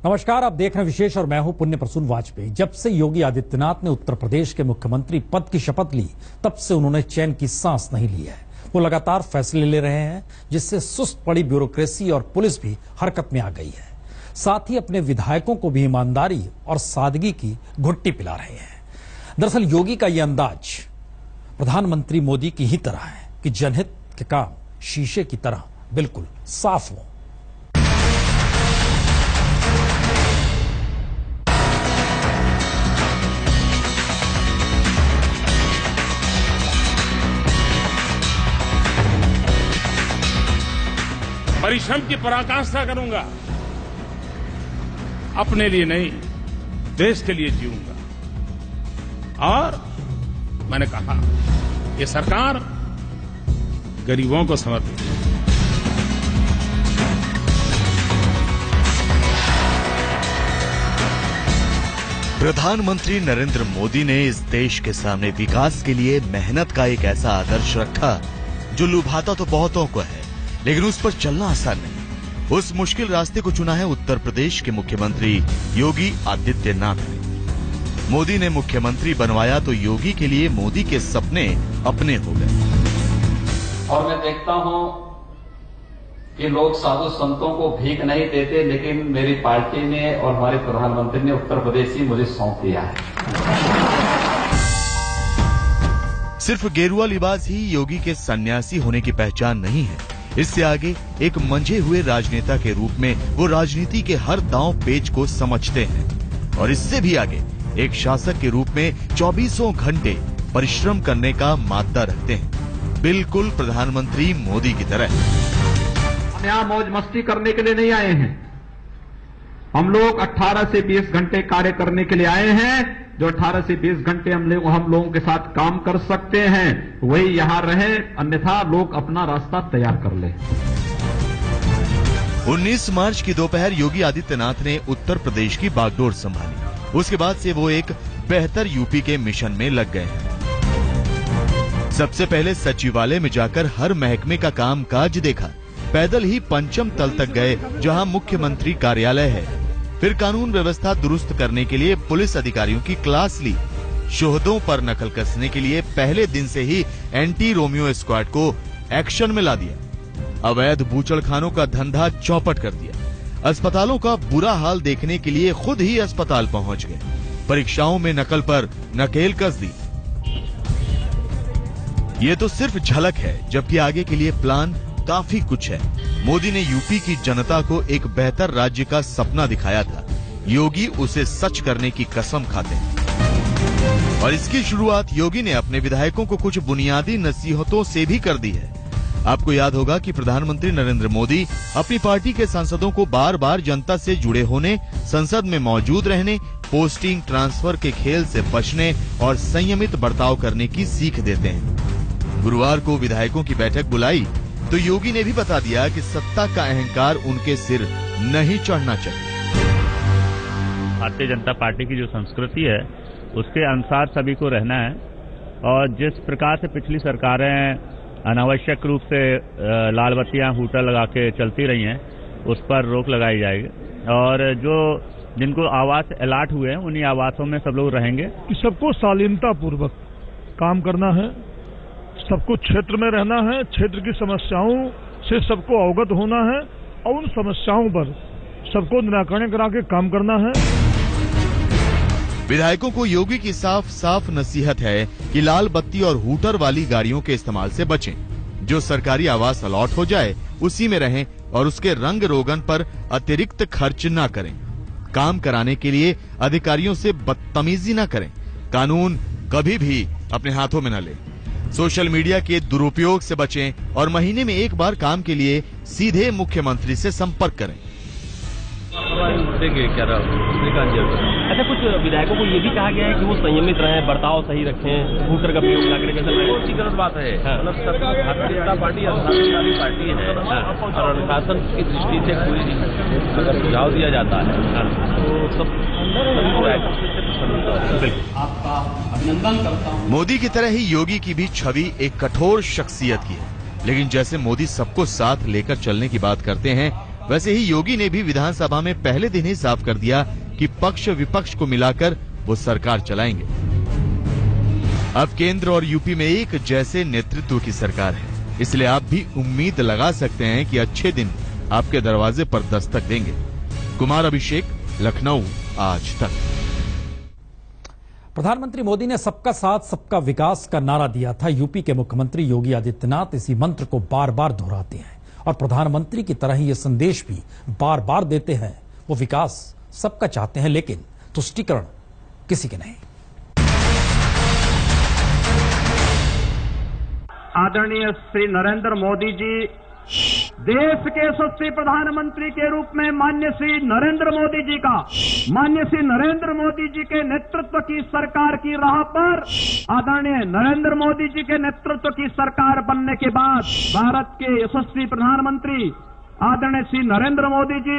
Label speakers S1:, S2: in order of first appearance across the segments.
S1: नमस्कार, आप देख रहे हैं विशेष और मैं हूं पुण्य प्रसून वाजपेयी। जब से योगी आदित्यनाथ ने उत्तर प्रदेश के मुख्यमंत्री पद की शपथ ली, तब से उन्होंने चैन की सांस नहीं ली है। वो लगातार फैसले ले रहे हैं, जिससे सुस्त पड़ी ब्यूरोक्रेसी और पुलिस भी हरकत में आ गई है। साथ ही अपने विधायकों को भी ईमानदारी और सादगी की घुट्टी पिला रहे हैं। दरअसल योगी का यह अंदाज प्रधानमंत्री मोदी की ही तरह है कि जनहित के काम शीशे की तरह बिल्कुल साफ हो।
S2: परिश्रम की पराकाष्ठा करूंगा, अपने लिए नहीं देश के लिए जीऊंगा। और मैंने कहा ये सरकार गरीबों को समर्पित है।
S3: प्रधानमंत्री नरेंद्र मोदी ने इस देश के सामने विकास के लिए मेहनत का एक ऐसा आदर्श रखा जो लुभाता तो बहुतों को है, लेकिन उस पर चलना आसान नहीं। उस मुश्किल रास्ते को चुना है उत्तर प्रदेश के मुख्यमंत्री योगी आदित्यनाथ ने। मोदी ने मुख्यमंत्री बनवाया तो योगी के लिए मोदी के सपने अपने हो गए।
S4: और मैं देखता हूं कि लोग साधु संतों को भीख नहीं देते, लेकिन मेरी पार्टी ने और हमारे प्रधानमंत्री ने उत्तर प्रदेश ही मुझे सौंप दिया है।
S3: सिर्फ गेरुआ लिबास ही योगी के सन्यासी होने की पहचान नहीं है। इससे आगे एक मंझे हुए राजनेता के रूप में वो राजनीति के हर दांव पेच को समझते हैं, और इससे भी आगे एक शासक के रूप में 24 घंटे परिश्रम करने का माद्दा रखते हैं, बिल्कुल प्रधानमंत्री मोदी की तरह।
S5: हम यहाँ मौज मस्ती करने के लिए नहीं आए हैं। हम लोग 18 से 20 घंटे कार्य करने के लिए आए हैं। जो 18 से 20 घंटे हम लोगों के साथ काम कर सकते हैं वही यहां रहे, अन्यथा लोग अपना रास्ता तैयार कर ले।
S3: 19 मार्च की दोपहर योगी आदित्यनाथ ने उत्तर प्रदेश की बागडोर संभाली। उसके बाद से वो एक बेहतर यूपी के मिशन में लग गए हैं। सबसे पहले सचिवालय में जाकर हर महकमे का काम काज देखा। पैदल ही पंचम तल तक गए, जहां मुख्यमंत्री कार्यालय है। फिर कानून व्यवस्था दुरुस्त करने के लिए पुलिस अधिकारियों की क्लास ली। शोहदों पर नकल कसने के लिए पहले दिन से ही एंटी रोमियो स्क्वाड को एक्शन में ला दिया। अवैध बूचड़खानों का धंधा चौपट कर दिया। अस्पतालों का बुरा हाल देखने के लिए खुद ही अस्पताल पहुंच गए। परीक्षाओं में नकल पर नकेल कस दी। ये तो सिर्फ झलक है, जबकि आगे के लिए प्लान काफी कुछ है। मोदी ने यूपी की जनता को एक बेहतर राज्य का सपना दिखाया था। योगी उसे सच करने की कसम खाते हैं, और इसकी शुरुआत योगी ने अपने विधायकों को कुछ बुनियादी नसीहतों से भी कर दी है। आपको याद होगा कि प्रधानमंत्री नरेंद्र मोदी अपनी पार्टी के सांसदों को बार बार जनता से जुड़े होने, संसद में मौजूद रहने, पोस्टिंग ट्रांसफर के खेल से बचने और संयमित बर्ताव करने की सीख देते हैं। गुरुवार को विधायकों की बैठक बुलाई तो योगी ने भी बता दिया कि सत्ता का अहंकार उनके सिर नहीं चढ़ना चाहिए।
S6: भारतीय जनता पार्टी की जो संस्कृति है उसके अनुसार सभी को रहना है, और जिस प्रकार से पिछली सरकारें अनावश्यक रूप से लाल बत्तियां हूटर लगा के चलती रही हैं, उस पर रोक लगाई जाएगी। और जो जिनको आवास अलाट हुए हैं उन्हीं आवासों में सब लोग रहेंगे।
S7: सबको शालीनता पूर्वक काम करना है, सबको क्षेत्र में रहना है, क्षेत्र की समस्याओं से सबको अवगत होना है, और उन समस्याओं पर सबको निराकरण करा के काम करना है।
S3: विधायकों को योगी की साफ साफ नसीहत है कि लाल बत्ती और हूटर वाली गाड़ियों के इस्तेमाल से बचें। जो सरकारी आवास अलॉट हो जाए उसी में रहें, और उसके रंग रोगन पर अतिरिक्त खर्च न करें। काम कराने के लिए अधिकारियों से बदतमीजी न करें। कानून कभी भी अपने हाथों में न लें। सोशल मीडिया के दुरुपयोग से बचें और महीने में एक बार काम के लिए सीधे मुख्यमंत्री से संपर्क करें।
S8: अच्छा, कुछ विधायकों को ये भी कहा गया है कि वो संयमित रहें, बर्ताव सही रखें, हूटर का प्रयोग न करें। बहुत सी गलत बात है। मतलब भारतीय जनता पार्टी अनुशासनवादी पार्टी है, और अनुशासन की दृष्टि से कोई अगर सुझाव दिया जाता है तो सब
S4: आपका अभिनंदन करता हूं।
S3: मोदी की तरह ही योगी की भी छवि एक कठोर शख्सियत की है, लेकिन जैसे मोदी सबको साथ लेकर चलने की बात करते हैं, वैसे ही योगी ने भी विधानसभा में पहले दिन ही साफ कर दिया कि पक्ष विपक्ष को मिलाकर वो सरकार चलाएंगे। अब केंद्र और यूपी में एक जैसे नेतृत्व की सरकार है, इसलिए आप भी उम्मीद लगा सकते हैं कि अच्छे दिन आपके दरवाजे पर दस्तक देंगे। कुमार अभिषेक, लखनऊ, आज तक।
S1: प्रधानमंत्री मोदी ने सबका साथ सबका विकास का नारा दिया था। यूपी के मुख्यमंत्री योगी आदित्यनाथ इसी मंत्र को बार बार दोहराते हैं और प्रधानमंत्री की तरह ही ये संदेश भी बार बार देते हैं। वो विकास सबका चाहते हैं, लेकिन तुष्टीकरण किसी के नहीं।
S5: आदरणीय श्री नरेंद्र मोदी जी देश के यशस्वी प्रधानमंत्री के रूप में माननीय श्री नरेंद्र मोदी जी का, माननीय श्री नरेंद्र मोदी जी के नेतृत्व की सरकार की राह पर, आदरणीय नरेंद्र मोदी जी के नेतृत्व की सरकार बनने के बाद भारत के यशस्वी प्रधानमंत्री आदरणीय श्री नरेंद्र मोदी जी।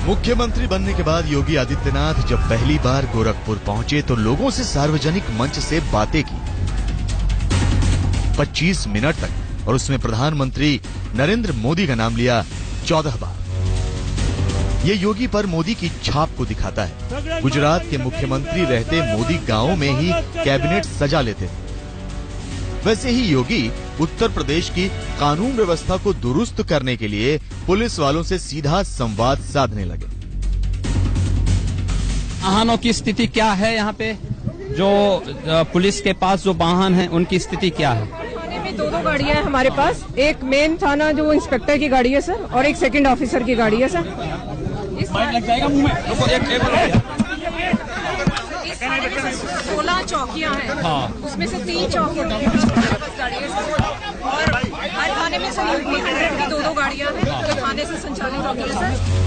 S3: मुख्यमंत्री बनने के बाद योगी आदित्यनाथ जब पहली बार गोरखपुर पहुंचे तो लोगों से सार्वजनिक मंच से बातें की 25 मिनट तक, और उसमें प्रधानमंत्री नरेंद्र मोदी का नाम लिया 14 बार। ये योगी पर मोदी की छाप को दिखाता है। गुजरात के मुख्यमंत्री रहते मोदी गांवों में ही कैबिनेट सजा लेते थे। वैसे ही योगी उत्तर प्रदेश की कानून व्यवस्था को दुरुस्त करने के लिए पुलिस वालों से सीधा संवाद साधने लगे।
S9: वाहनों की स्थिति क्या है यहाँ पे? जो पुलिस के पास जो वाहन है उनकी स्थिति क्या है?
S10: दो गाड़ियां हैं हमारे पास। एक मेन थाना जो इंस्पेक्टर की गाड़ी है सर, और एक सेकंड ऑफिसर की गाड़ी है सर।
S9: लग जाएगा मुंह में।
S10: 16 चौकियां हैं। हाँ। उसमें से 3 चौकियां गाड़ी है सर, और हर थाने में सर 100 की 2 गाड़ियां हैं जो थाने से संचालित होती है सर।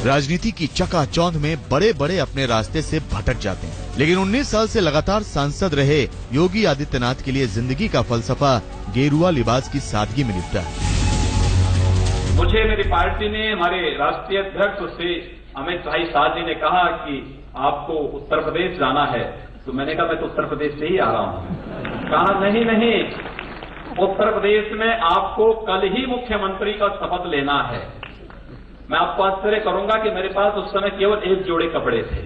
S3: राजनीति की चकाचौंध में बड़े बड़े अपने रास्ते से भटक जाते हैं, लेकिन 19 साल से लगातार सांसद रहे योगी आदित्यनाथ के लिए जिंदगी का फलसफा गेरुआ लिबास की सादगी में लिपटा है।
S4: मुझे मेरी पार्टी ने, हमारे राष्ट्रीय अध्यक्ष श्री अमित भाई शाह जी ने कहा कि आपको उत्तर प्रदेश जाना है, तो मैंने कहा मैं तो उत्तर प्रदेश से ही आ रहा हूँ। कहा नहीं, उत्तर प्रदेश में आपको कल ही मुख्यमंत्री का शपथ लेना है। मैं आपको आश्चर्य करूंगा कि मेरे पास उस समय केवल 1 जोड़े कपड़े थे।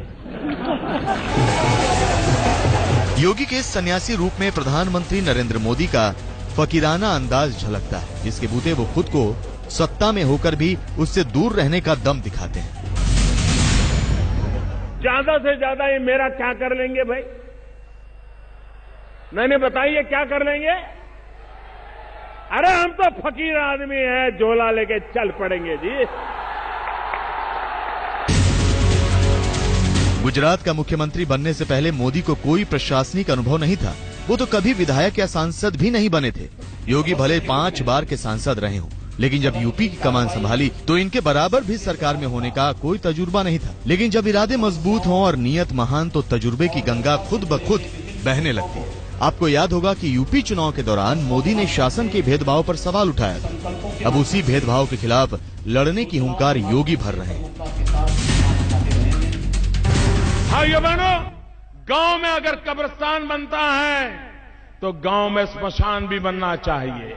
S3: योगी के सन्यासी रूप में प्रधानमंत्री नरेंद्र मोदी का फकीराना अंदाज झलकता है, जिसके बूते वो खुद को सत्ता में होकर भी उससे दूर रहने का दम दिखाते हैं।
S2: ज्यादा से ज्यादा ये मेरा क्या कर लेंगे भाई? मैंने बताइए क्या कर लेंगे? अरे हम तो फकीर आदमी हैं, झोला लेके चल पड़ेंगे जी।
S3: गुजरात का मुख्यमंत्री बनने से पहले मोदी को कोई प्रशासनिक अनुभव नहीं था। वो तो कभी विधायक या सांसद भी नहीं बने थे। योगी भले 5 बार के सांसद रहे हों, लेकिन जब यूपी की कमान संभाली तो इनके बराबर भी सरकार में होने का कोई तजुर्बा नहीं था। लेकिन जब इरादे मजबूत हों और नीयत महान तो तजुर्बे की गंगा खुद ब खुद बहने लगती है। आपको याद होगा कि यूपी चुनाव के दौरान मोदी ने शासन के भेदभाव पर सवाल उठाया था। अब उसी भेदभाव के खिलाफ लड़ने की हुंकार योगी भर रहे हैं।
S2: भाइयों बहनों, गांव में अगर कब्रिस्तान बनता है तो गांव में स्मशान भी बनना चाहिए।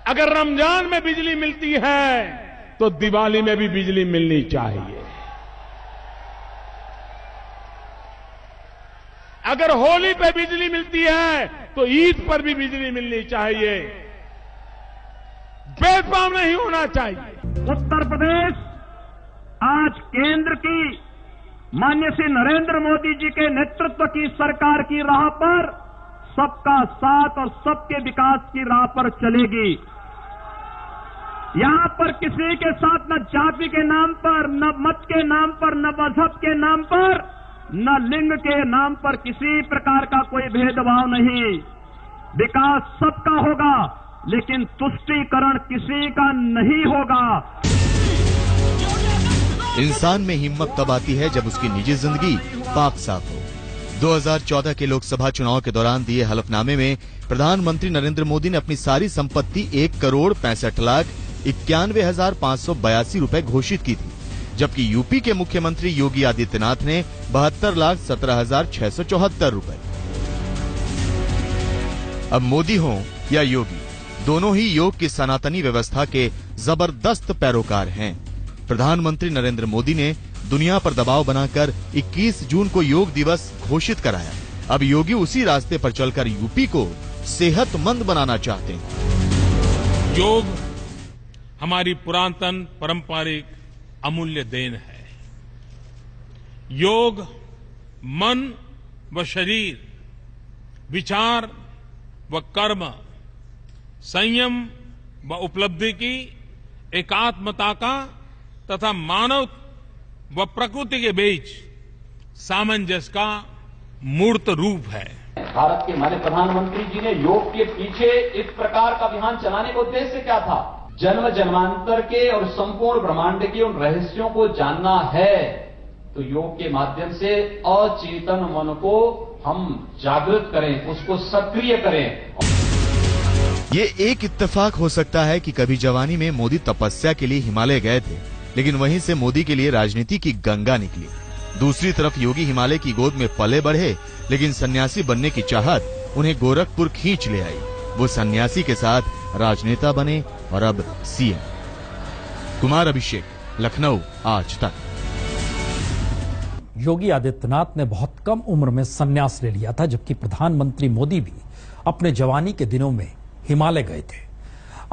S2: अगर रमजान में बिजली मिलती है तो दिवाली में भी बिजली मिलनी चाहिए। अगर होली पे बिजली मिलती है तो ईद पर भी बिजली मिलनी चाहिए। भेदभाव नहीं होना चाहिए।
S5: उत्तर प्रदेश आज केंद्र की माननीय श्री नरेंद्र मोदी जी के नेतृत्व की सरकार की राह पर सबका साथ और सबके विकास की राह पर चलेगी। यहां पर किसी के साथ न जाति के नाम पर, न मत के नाम पर, न मजहब के नाम पर, न लिंग के नाम पर किसी प्रकार का कोई भेदभाव नहीं। विकास सबका होगा, लेकिन तुष्टीकरण किसी का नहीं होगा।
S3: इंसान में हिम्मत तब आती है जब उसकी निजी जिंदगी पाक साफ हो। 2014 के लोकसभा चुनाव के दौरान दिए हलफनामे में प्रधानमंत्री नरेंद्र मोदी ने अपनी सारी संपत्ति 1,65,91,582 रुपए घोषित की थी, जबकि यूपी के मुख्यमंत्री योगी आदित्यनाथ ने 72,17,674 रुपए। अब मोदी हो या योगी, दोनों ही योग की सनातनी व्यवस्था के जबरदस्त पैरोकार हैं। प्रधानमंत्री नरेंद्र मोदी ने दुनिया पर दबाव बनाकर 21 जून को योग दिवस घोषित कराया। अब योगी उसी रास्ते पर चलकर यूपी को सेहतमंद बनाना चाहते हैं।
S2: योग हमारी पुरातन पारंपरिक अमूल्य देन है। योग मन व शरीर, विचार व कर्म, संयम व उपलब्धि की एकात्मता का तथा मानव व प्रकृति के बीच सामंजस्य का मूर्त रूप है।
S4: भारत के हमारे प्रधानमंत्री जी ने योग के पीछे इस प्रकार का अभियान चलाने का उद्देश्य क्या था? जन्म जन्मांतर के और संपूर्ण ब्रह्मांड के उन रहस्यों को जानना है। तो योग के माध्यम से अचेतन मन को हम जागृत करें, उसको सक्रिय करें।
S3: ये एक इत्तेफाक हो सकता है कि कभी जवानी में मोदी तपस्या के लिए हिमालय गए थे, लेकिन वहीं से मोदी के लिए राजनीति की गंगा निकली। दूसरी तरफ योगी हिमालय की गोद में पले बढ़े, लेकिन सन्यासी बनने की चाहत उन्हें गोरखपुर खींच ले आई। वो सन्यासी के साथ राजनेता बने और अब सीएम। कुमार अभिषेक, लखनऊ, आज तक।
S1: योगी आदित्यनाथ ने बहुत कम उम्र में संन्यास ले लिया था, जबकि प्रधानमंत्री मोदी भी अपने जवानी के दिनों में हिमालय गए थे।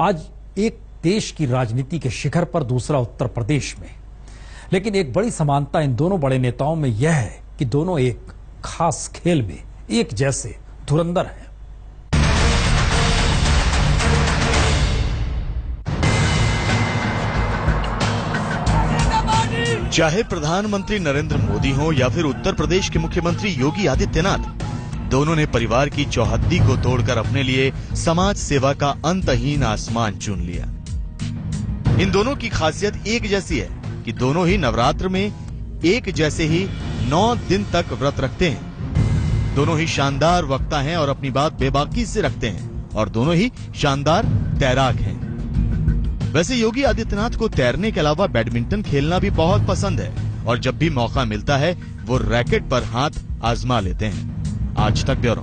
S1: आज एक देश की राजनीति के शिखर पर, दूसरा उत्तर प्रदेश में। लेकिन एक बड़ी समानता इन दोनों बड़े नेताओं में यह है कि दोनों एक खास खेल में एक जैसे धुरंधर हैं।
S3: चाहे प्रधानमंत्री नरेंद्र मोदी हो या फिर उत्तर प्रदेश के मुख्यमंत्री योगी आदित्यनाथ, दोनों ने परिवार की चौहद्दी को तोड़कर अपने लिए समाज सेवा का अंतहीन आसमान चुन लिया। इन दोनों की खासियत एक जैसी है कि दोनों ही नवरात्र में एक जैसे ही 9 दिन तक व्रत रखते हैं। दोनों ही शानदार वक्ता हैं और अपनी बात बेबाकी से रखते हैं, और दोनों ही शानदार तैराक हैं। वैसे योगी आदित्यनाथ को तैरने के अलावा बैडमिंटन खेलना भी बहुत पसंद है, और जब भी मौका मिलता है वो रैकेट पर हाथ आजमा लेते हैं। आज तक ब्यूरो।